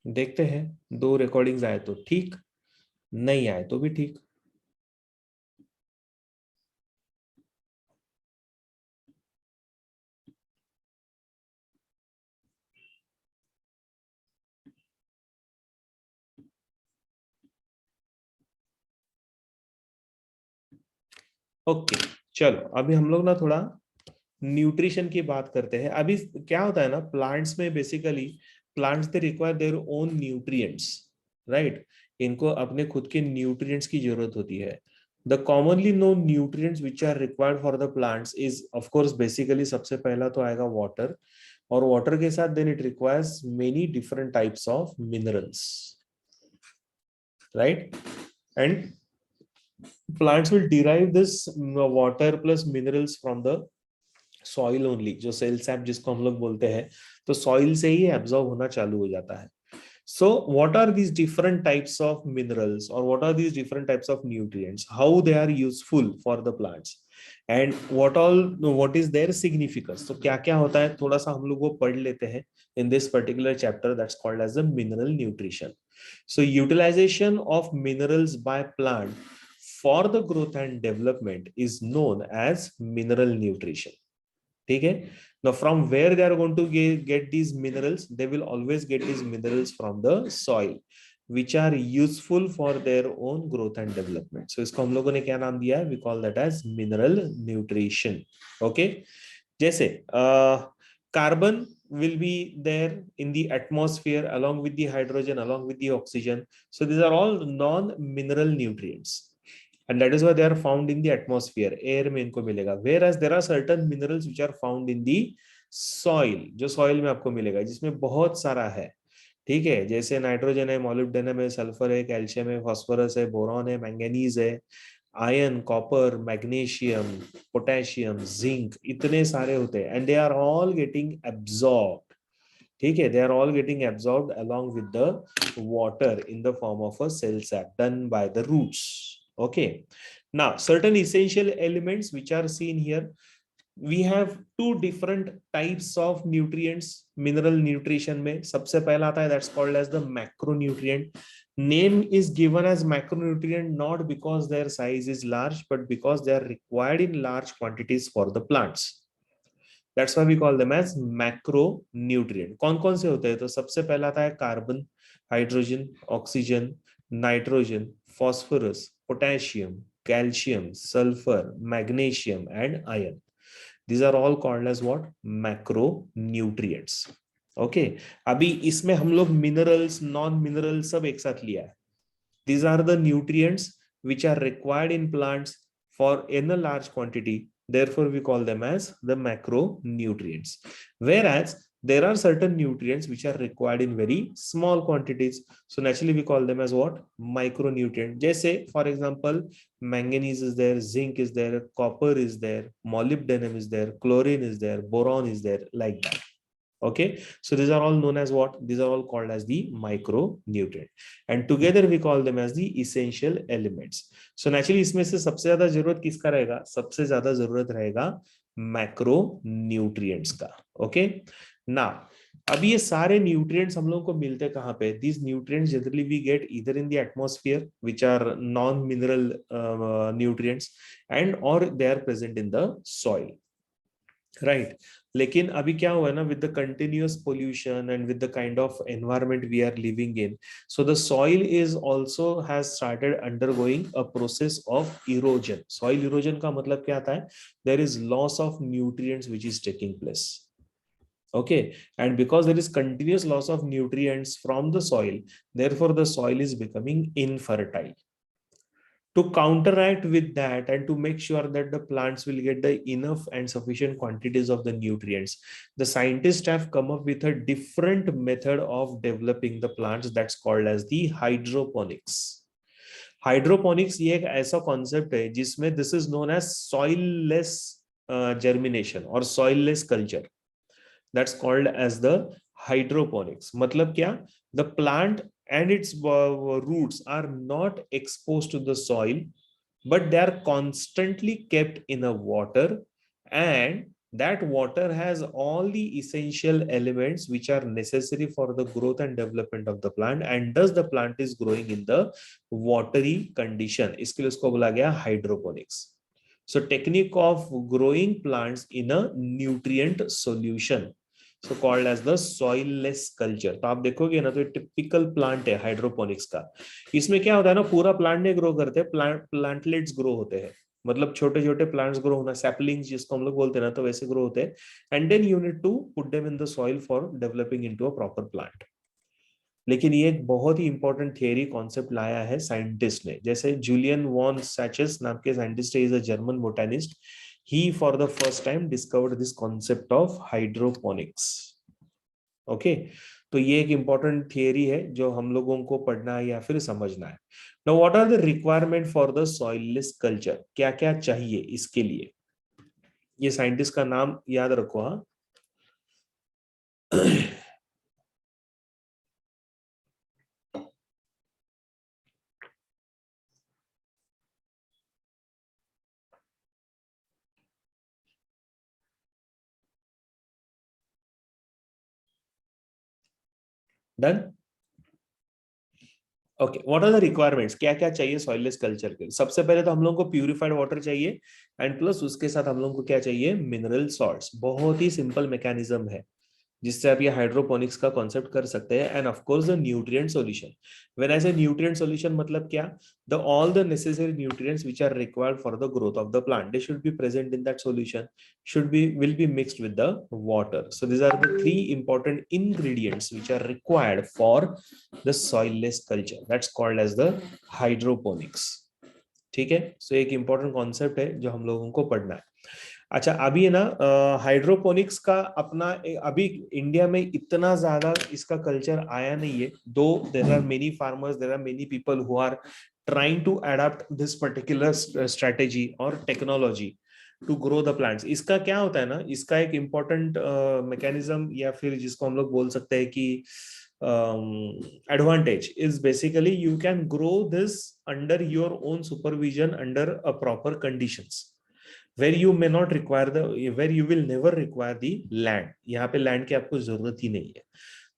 देखते हैं, 2 रिकॉर्डिंग्स आए तो ठीक, नहीं आए तो भी ठीक। ओके, चलो अभी हम लोग ना थोड़ा न्यूट्रिशन की बात करते हैं। अभी क्या होता है ना, प्लांट्स में basically plants they require their own nutrients, right. इनको अपने खुद के न्यूट्रिएंट्स की जरूरत होती है। The commonly known nutrients which are required for the plants is of course basically सबसे पहला तो आएगा वाटर, और वाटर के साथ then it requires many different types of minerals, right. And plants will derive this water plus minerals from the soil only, जो cell sap जिसको हम लोग बोलते हैं, तो सॉइल से ही एब्जॉर्ब होना चालू हो जाता है। So what are these different types of minerals और what are these different types of nutrients, how they are useful for the plants, and what is their significance. तो क्या क्या होता है थोड़ा सा हम लोग वो पढ़ लेते हैं in this particular chapter that's called as the mineral nutrition. So utilization of minerals by plant for the growth and development is known as mineral nutrition. ठीक है। Now from where they are going to get these minerals, they will always get these minerals from the soil which are useful for their own growth and development. So इसको हम लोगों ने क्या नाम दिया है, we call that as mineral nutrition. Okay, जैसे carbon will be there in the atmosphere along with the hydrogen, along with the oxygen. So these are all non-mineral nutrients, and that is why they are found in the atmosphere, air में इनको मिलेगा. Whereas there are certain minerals which are found in the soil, जो soil में आपको मिलेगा, जिसमें बहुत सारा है, ठीक है। जैसे नाइट्रोजन है, मोलिब्डेनम है, सल्फर है, कैल्शियम है, फास्फोरस है, बोरॉन है, मैंगनीज है, iron, copper, magnesium, potassium, zinc, इतने सारे होते हैं, and they are all getting absorbed, ठीक है। They are all getting absorbed along with the water in the form of a cell sap done by the roots. Okay, now certain essential elements which are seen here, we have two different types of nutrients mineral nutrition में। सबसे पहला आता है that's called as the macronutrient. Name is given as macronutrient not because their size is large but because they are required in large quantities for the plants. That's why we call them as macronutrient. कौन कौन से होते हैं, तो सबसे पहला आता है carbon, hydrogen, oxygen, nitrogen, phosphorus, potassium, calcium, sulphur, magnesium and iron. These are all called as what? Macronutrients. Okay, अभी इसमें हम लोग मिनरल्स नॉन मिनरल सब एक साथ लिया है. These are the nutrients which are required in plants for in a large quantity. Therefore, we call them as the macronutrients. Whereas there are certain nutrients which are required in very small quantities. So naturally, we call them as what? Micronutrient. जैसे for example, manganese is there, zinc is there, copper is there, molybdenum is there, chlorine is there, boron is there, like that. Okay, so these are all known as what? These are all called as the micronutrient, and together we call them as the essential elements. So naturally इसमें से सबसे ज्यादा जरूरत किसका रहेगा, सबसे ज्यादा जरूरत रहेगा मैक्रोन्यूट्रिएंट्स का. ओके, ना अब ये सारे न्यूट्रिएंट्स हम लोगों को मिलते कहाँ पे, these nutrients generally we get either in the atmosphere which are non mineral nutrients, and or they are present in the soil, right. लेकिन अभी क्या हुआ है ना, with the continuous pollution and with the kind of environment we are living in, so the soil is also has started undergoing a process of erosion. Soil erosion का मतलब क्या आता है, there is loss of nutrients which is taking place. Okay, and because there is continuous loss of nutrients from the soil, therefore the soil is becoming infertile. To counteract with that and to make sure that the plants will get the enough and sufficient quantities of the nutrients, the scientists have come up with a different method of developing the plants that's called as the hydroponics. Hydroponics ये एक ऐसा concept है जिसमें this is known as soilless germination और soilless culture, that's called as the hydroponics. मतलब क्या, the plant and its roots are not exposed to the soil, but they are constantly kept in a water, and that water has all the essential elements which are necessary for the growth and development of the plant, and thus the plant is growing in the watery condition. इसके लिए उसको बोला गया hydroponics. So technique of growing plants in a nutrient solution, so called as the soilless culture. तो आप देखोगे ना तो टिपिकल प्लांट है हाइड्रोपोनिक्स का. इसमें क्या होता है ना, पूरा प्लांट नहीं ग्रो करते, प्लांटलेट्स ग्रो होते हैं. मतलब छोटे छोटे प्लांट्स ग्रो होना, सैपलिंग्स जिसको हम लोग बोलते हैं ना, तो वैसे ग्रो होते हैं. And then you need to put them in the soil for developing into a proper plant. लेकिन ये एक बहुत ही इंपॉर्टेंट थियरी कॉन्सेप्ट लाया है साइंटिस्ट ने. जैसे जूलियन वॉन सैचेस नाम के साइंटिस्ट है, is a German botanist. He for the first time discovered this concept of hydroponics. Okay, तो ये एक इंपॉर्टेंट थियरी है जो हम लोगों को पढ़ना है या फिर समझना है. Now what are the requirement for the soilless culture, क्या क्या चाहिए इसके लिए. ये साइंटिस्ट का नाम याद रखो. हाँ done. Okay, what are the requirements, क्या क्या चाहिए सॉइललेस कल्चर के. सबसे पहले तो हम लोगों को प्यूरिफाइड वाटर चाहिए, एंड प्लस उसके साथ हम लोगों को क्या चाहिए, मिनरल सॉल्ट्स. बहुत ही सिंपल मैकेनिज्म है जिससे आप ये हाइड्रोपोनिक्स का कॉन्सेप्ट कर सकते हैं. And of course the nutrient solution. When I say nutrient solution मतलब क्या, the all the necessary nutrients which are required for the growth of the plant, they should be present in that solution, should be will be mixed with the water. So these are the three important ingredients which are required for the soilless culture, that's called as the hydroponics. ठीक है, सो एक important concept है जो हम लोगों को पढ़ना है. अच्छा, अभी है ना हाइड्रोपोनिक्स का अपना अभी इंडिया में इतना ज्यादा इसका कल्चर आया नहीं है. Though there are many farmers, there are many people who are trying to adopt this particular strategy और technology to grow the plants. इसका क्या होता है ना, इसका एक इम्पोर्टेंट मैकेनिज्म या फिर जिसको हम लोग बोल सकते हैं कि advantage is basically you can grow this under your own supervision under a proper conditions where you may not require the, where you will never require the land. यहाँ पे land की आपको जरूरत ही नहीं है.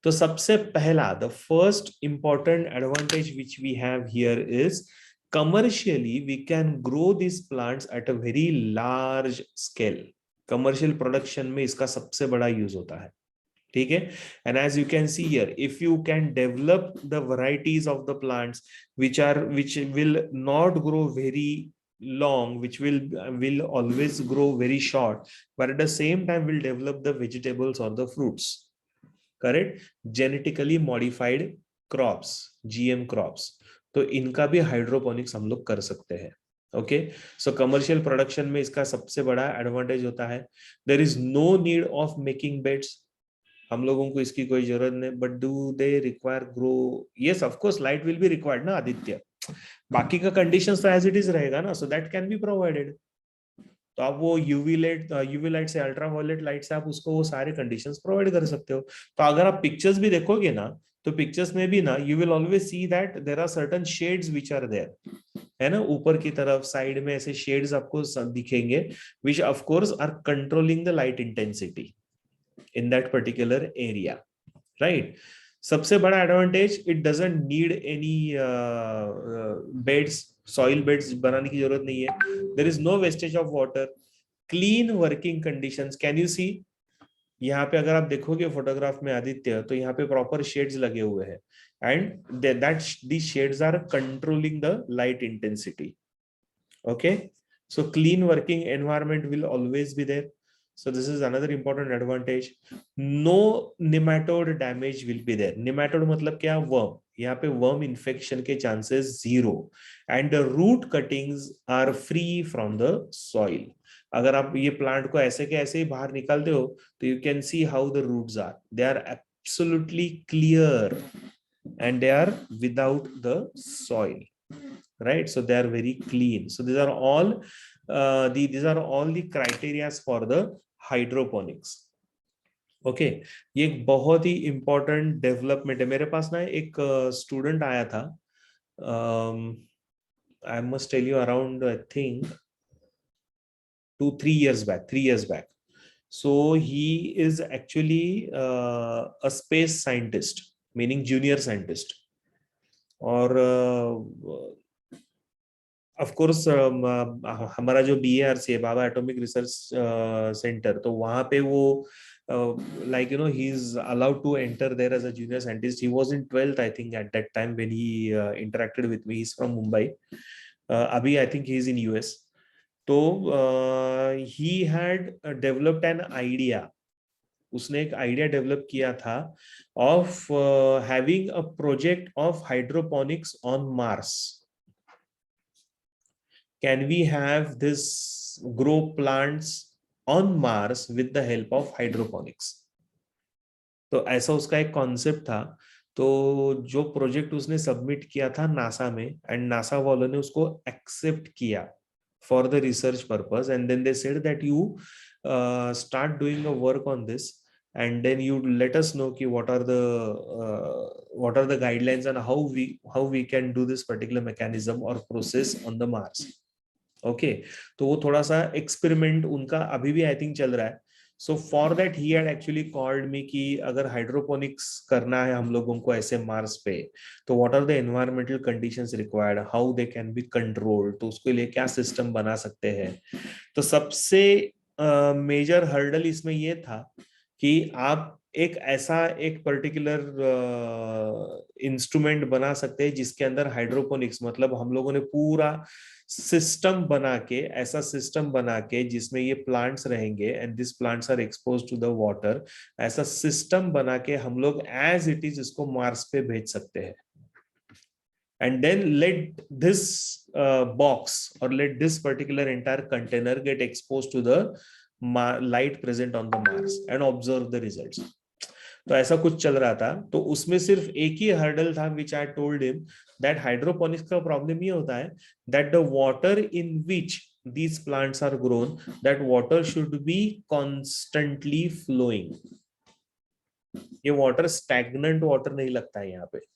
तो सबसे पहला, the first important advantage which we have here is commercially we can grow these plants at a very large scale. commercial production में इसका सबसे बड़ा यूज होता है. ठीक है, and as you can see here, if you can develop the varieties of the plants which will not grow very long, which will always grow very short, but at the same time will develop the vegetables or the fruits, correct, genetically modified crops, GM crops, तो इनका भी hydroponics हम लोग कर सकते हैं. Okay, सो commercial production में इसका सबसे बड़ा एडवांटेज होता है. There is no need of making beds, हम लोगों को इसकी कोई जरूरत नहीं. But do they require grow, yes of course light will be required ना आदित्य, बाकी का कंडीशंस तो एज इट इज रहेगा ना, so that can be provided. तो आप वो यूवी लाइट से अल्ट्रावायलेट लाइट से आप उसको वो सारे कंडीशंस प्रोवाइड कर सकते हो. तो अगर आप पिक्चर्स भी देखोगे ना, तो पिक्चर्स में भी ना you will always see that there are certain shades which are there, है ना, ऊपर की तरफ साइड में ऐसे शेड्स आपको दिखेंगे which of course are controlling the light intensity in that particular area, right? सबसे बड़ा advantage, it doesn't need any beds, soil beds बनाने की जरूरत नहीं है. There is no wastage of water, clean working conditions. Can you see, यहाँ पे अगर आप देखोगे फोटोग्राफ में आदित्य, तो यहाँ पे प्रॉपर शेड्स लगे हुए हैं, and that these shades are controlling the light intensity. Okay, so clean working environment will always be there. So this is another important advantage. No nematode damage will be there. Nematode मतलब क्या, worm. यहाँ पे worm infection के chances zero, and the root cuttings are free from the soil. अगर आप ये plant को ऐसे के ऐसे ही बाहर निकालते हो, तो you can see how the roots are. They are absolutely clear and they are without the soil, right? So they are very clean. So these are all the criteria for the hydroponics. Okay, ये एक बहुत ही important development है. मेरे पास ना एक student आया था, I must tell you around I think 3 years back. So he is actually a space scientist, meaning junior scientist. और ऑफ कोर्स हमारा जो BARC है, बाबा एटॉमिक रिसर्च सेंटर, तो वहां पे वो like he is allowed to enter there as a junior scientist. He was in 12th I think at that time when he interacted with me. He's from Mumbai. Abhi I think he is in US. तो he had developed an idea. उसने एक idea develop किया था of having a project of hydroponics on Mars. Can we have this grow plants on Mars with the help of hydroponics? तो ऐसा उसका एक concept था. तो जो प्रोजेक्ट उसने सबमिट किया था नासा में, एंड नासा वालों ने उसको एक्सेप्ट किया for the research purpose, and then they said that you start doing a work on this, and then you let us know ki what are the guidelines and how we can do this particular mechanism or process on the Mars. Okay तो वो थोड़ा सा experiment उनका अभी भी I think चल रहा है. So for that he had actually called me कि अगर हाइड्रोपोनिक्स करना है हम लोगों को ऐसे मार्स पे, तो what are the environmental conditions required, how they can be controlled, तो उसके लिए क्या सिस्टम बना सकते हैं. तो सबसे मेजर हर्डल इसमें ये था कि आप एक ऐसा एक पर्टिकुलर इंस्ट्रूमेंट बना सकते हैं जिसके अंदर हाइड्रोपोनिक्स, मतलब हम लोगों ने पूरा सिस्टम बना के, ऐसा सिस्टम बना के जिसमें ये प्लांट्स रहेंगे and this plants are expose to the water, ऐसा सिस्टम बना के हम लोग एज इट इज इसको मार्स पे भेज सकते हैं. And then let this box or let this particular entire container get exposed to the light present on the Mars and observe the results. तो ऐसा कुछ चल रहा था. तो उसमें सिर्फ एक ही हर्डल था which I told him that hydroponics का प्रॉब्लम ये होता है that the water in which these plants are grown, that water should be constantly flowing. ये वाटर स्टैग्नेंट वाटर नहीं लगता है यहाँ पे.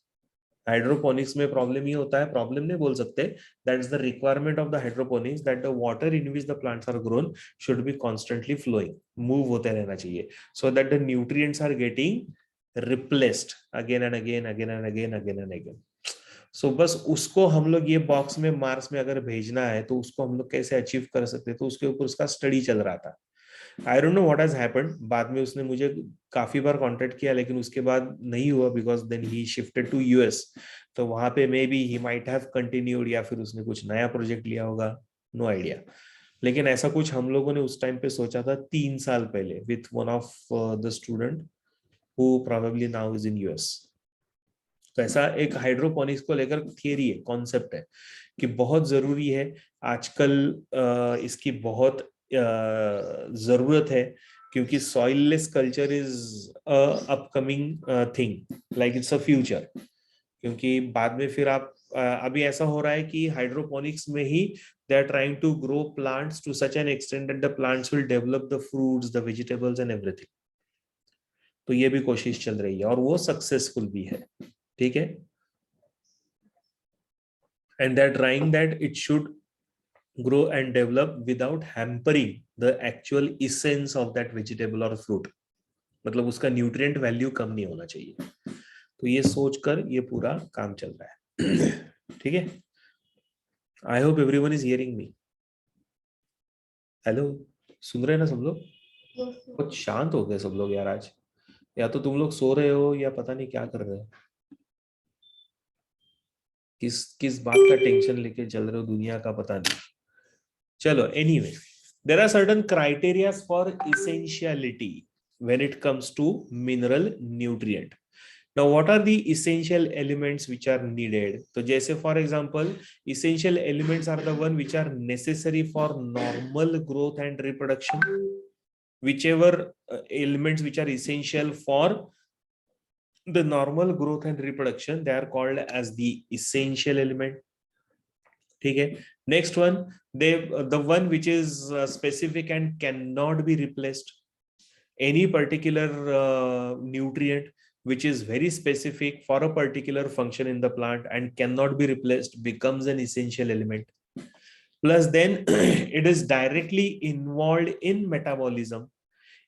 हाइड्रोपोनिक्स में प्रॉब्लम ये होता है, प्रॉब्लम नहीं बोल सकते, that is the requirement of the hydroponics, that the water in which the plants are grown should be constantly flowing, move होते रहना चाहिए, so that the nutrients are getting replaced again and again again and again again and again. So बस उसको हम लोग ये box में Mars में अगर भेजना है तो उसको हम लोग कैसे अचीव कर सकते, तो उसके ऊपर उसका स्टडी चल रहा था. I don't know what has happened. बाद में उसने मुझे काफी बार कांटेक्ट किया लेकिन उसके बाद नहीं हुआ, because then he shifted to US. तो वहां पे maybe he might have continued या फिर उसने कुछ नया प्रोजेक्ट लिया होगा, नो आइडिया. लेकिन ऐसा कुछ हम लोगों ने उस टाइम पे सोचा था 3 साल पहले with one of the student who probably now is in US. तो ऐसा एक हाइड्रोपोनिक्स को लेकर थियरी है, कॉन्सेप्ट है कि बहुत जरूरी है आजकल. इसकी बहुत जरूरत है क्योंकि soilless culture is upcoming thing, like it's a future. क्योंकि बाद में फिर आप अभी ऐसा हो रहा है कि हाइड्रोपोनिक्स में ही they are trying to grow plants to such an extent that the plants will develop the fruits, the vegetables and everything. तो ये भी कोशिश चल रही है और वो सक्सेसफुल भी है. ठीक है. And they are trying that it should grow and develop without hampering the actual essence of that vegetable or fruit. मतलब उसका न्यूट्रिएंट वैल्यू कम नहीं होना चाहिए. तो ये सोचकर ये पूरा काम चल रहा है. ठीक है. I hope everyone is hearing me. Hello, सुन रहे हैं ना सब लोग? बहुत शांत हो गए सब लोग यार आज. या तो तुम लोग सो रहे हो या पता नहीं क्या कर रहे हो. किस किस बात का टेंशन लेके चल रहे हो दुनिया का पता नहीं. चलो, anyway, there are certain criteria for essentiality when it comes to mineral nutrient. Now, what are the essential elements which are needed? So, जैसे for example, essential elements are the one which are necessary for normal growth and reproduction. Whichever elements which are essential for the normal growth and reproduction, they are called as the essential element. ठीक है. Next one, the one which is specific and cannot be replaced. Any particular nutrient which is very specific for a particular function in the plant and cannot be replaced becomes an essential element. Plus then it is directly involved in metabolism.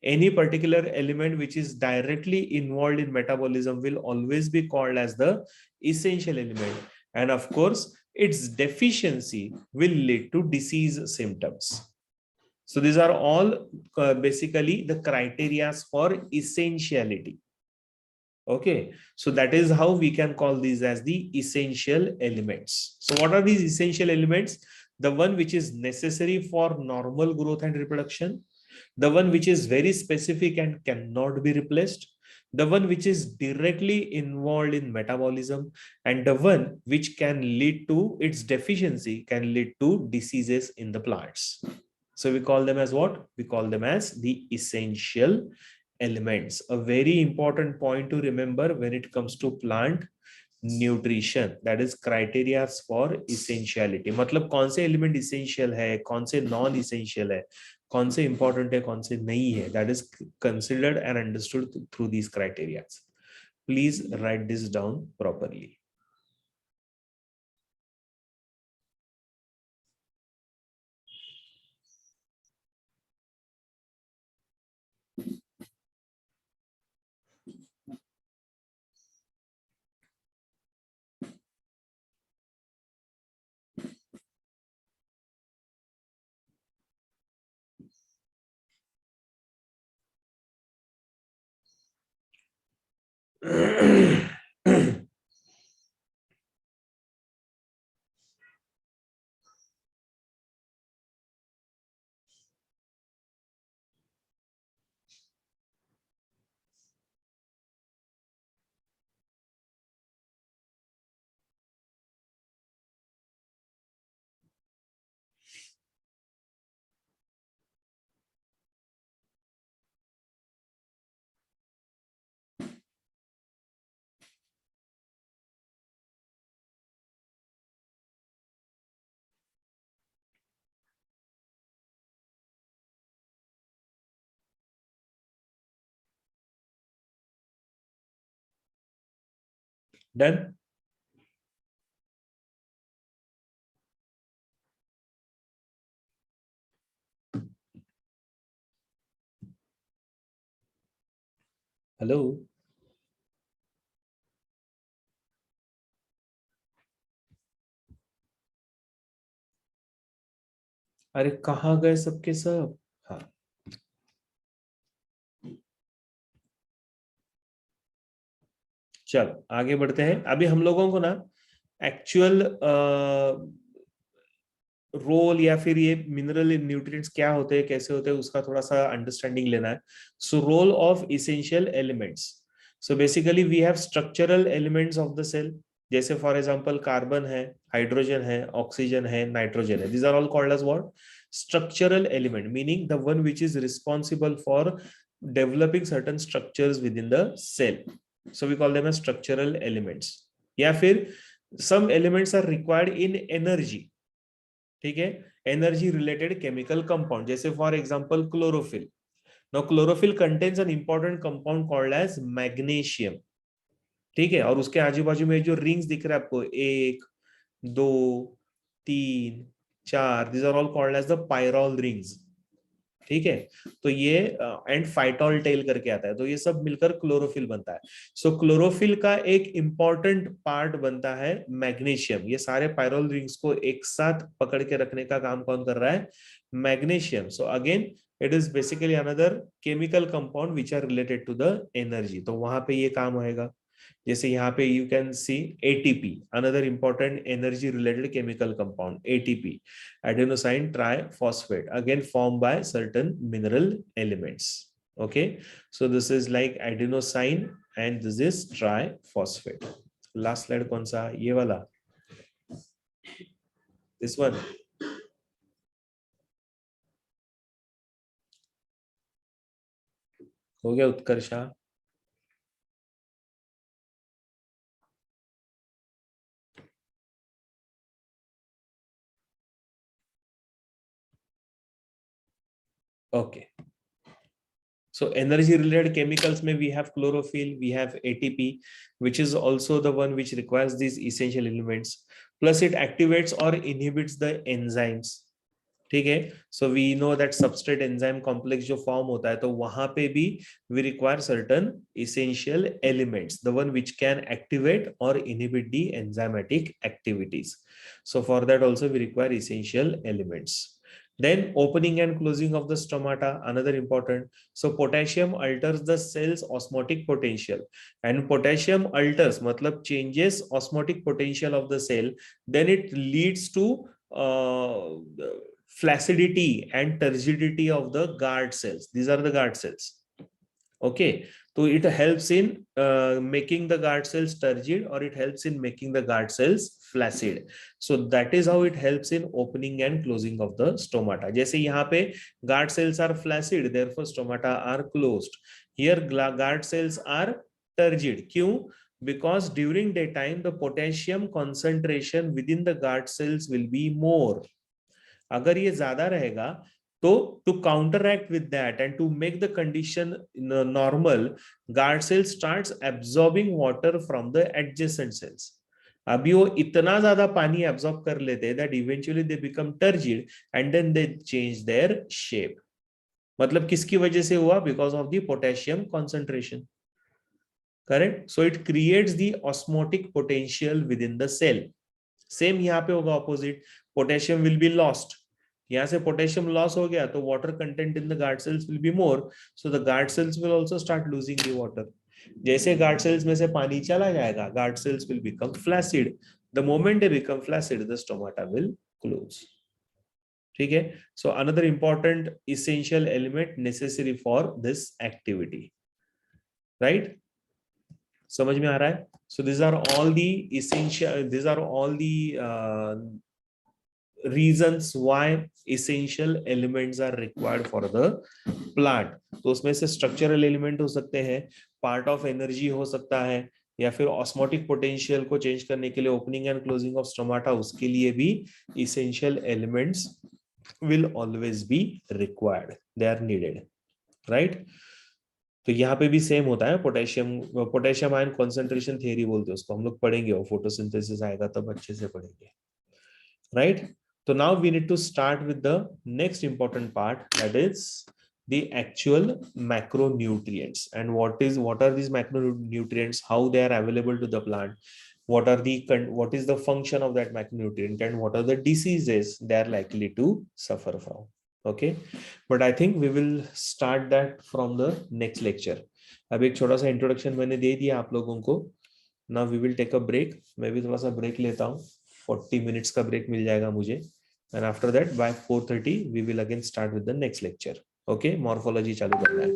Any particular element which is directly involved in metabolism will always be called as the essential element, and of course its deficiency will lead to disease symptoms. So these are all basically the criteria for essentiality. Okay, so that is how we can call these as the essential elements. So what are these essential elements? The one which is necessary for normal growth and reproduction, the one which is very specific and cannot be replaced, the one which is directly involved in metabolism, and the one which can lead to its deficiency, can lead to diseases in the plants. So we call them as what? We call them as the essential elements. A very important point to remember when it comes to plant nutrition, that is criteria for essentiality. मतलब कौन से element essential है, कौन से non essential है, कौन से important है, कौन से नहीं है, that is considered and understood through these criteria. Please right this down properly. Done. Hello, अरे कहाँ गए सबके सब? हाँ, चलो आगे बढ़ते हैं. अभी हम लोगों को ना एक्चुअल रोल या फिर ये मिनरल न्यूट्रिएंट्स क्या होते हैं, कैसे होते हैं, उसका थोड़ा सा अंडरस्टैंडिंग लेना है. So role of essential elements. So basically we have structural elements of the cell, जैसे फॉर एग्जांपल कार्बन है, हाइड्रोजन है, ऑक्सीजन है, नाइट्रोजन है. These are all called as what? Structural element, meaning the one which is responsible for developing certain structures within the cell. So we call them as structural elements. या फिर some elements are required in energy. ठीक है, energy related chemical compound, जैसे for example chlorophyll. Now chlorophyll contains an important compound called as magnesium. ठीक है, और उसके आजू बाजू में जो रिंग्स दिख रहे हैं आपको, 1 2 3 4, these are all called as the pyrrole rings. ठीक है, तो ये एंड फाइटोल टेल करके आता है, तो ये सब मिलकर क्लोरोफिल बनता है. सो क्लोरोफिल का एक इंपॉर्टेंट पार्ट बनता है मैग्नीशियम. ये सारे पायरोल रिंग्स को एक साथ पकड़ के रखने का काम कौन कर रहा है? Magnesium. So again it is basically another chemical compound which are related to the energy. तो वहां पे ये काम होएगा. जैसे यहाँ पे you can see ATP, another important energy related chemical compound, ATP, adenosine triphosphate, again formed by certain mineral elements. Okay, so this is like adenosine and this is triphosphate. Last slide कौन सा? ये वाला, this one. हो गया Utkarsha? Okay. So energy related chemicals may we have chlorophyll, we have ATP, which is also the one which requires these essential elements. Plus it activates or inhibits the enzymes. ठीक है. So we know that substrate enzyme complex जो form होता है तो वहां पे भी we require certain essential elements, the one which can activate और inhibit the enzymatic activities. So for that also we require essential elements. Then opening and closing of the stomata, another important. So potassium alters the cell's osmotic potential, and potassium alters matlab changes osmotic potential of the cell, then it leads to flaccidity and turgidity of the guard cells. These are the guard cells. Okay, so it helps in making the guard cells turgid, or it helps in making the guard cells flaccid. So that is how it helps in opening and closing of the stomata. जैसे यहाँ पे guard cells are flaccid, therefore stomata are closed. Here guard cells are turgid. क्यों? Because during daytime the potassium concentration within the guard cells will be more. अगर ये ज्यादा रहेगा तो to counteract with that and to make the condition normal, guard cell starts absorbing water from the adjacent cells. अभी वो इतना ज्यादा पानी एब्सॉर्ब कर लेते हैं that eventually they become turgid and then they change their shape. मतलब किसकी वजह से हुआ? Because of the potassium concentration. Correct. So it creates the osmotic potential within the cell. Same यहाँ पे होगा opposite. Potassium will be lost. यहाँ से पोटेशियम लॉस हो गया तो water content in the guard cells will be more, so the guard cells will also start losing the water. जैसे guard cells में से पानी चला जाएगा, guard cells will become flaccid. The moment they become flaccid, the stomata will close. ठीक है. So another important essential element necessary for this activity. Right, समझ में आ रहा है? So these are all the essential, these are all the reasons why essential elements are required for the plant. तो उसमें से structural element हो सकते हैं, part of energy हो सकता है, या फिर osmotic potential को change करने के लिए opening and closing of stomata, उसके लिए भी essential elements will always be required. They are needed, right? तो यहाँ पे भी सेम होता है. पोटेशियम आयन कॉन्सेंट्रेशन थियरी बोलते हैं उसको, हम लोग पढ़ेंगे और फोटोसिंथेसिस आएगा तब अच्छे से पढ़ेंगे. राइट. तो now we need to start with the next important part, that is the actual macronutrients. And what are these macronutrients, how they are available to the plant, what is the function of that macronutrient, and what are the diseases they are likely to suffer from. Okay, but I think we will start that from the next lecture. अब एक छोटा सा introduction मैंने दे दिया आप लोगों को. Now we will take a break. मैं भी थोड़ा सा ब्रेक लेता हूँ. 40 minutes का ब्रेक मिल जाएगा मुझे. And after that by 4:30 we will again start with the next lecture. Okay, morphology चालू करना है.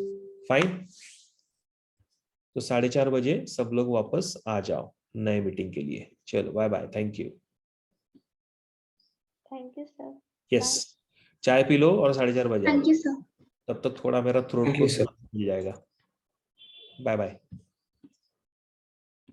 फाइन. तो 4:30 बजे सब लोग वापस आ जाओ नए मीटिंग के लिए. चलो bye bye. Thank you. Thank you sir. Yes, चाय पी लो और 4:30 बजे. Thank you sir. तब तक थोड़ा मेरा थ्रोट को मिल जाएगा. Bye bye.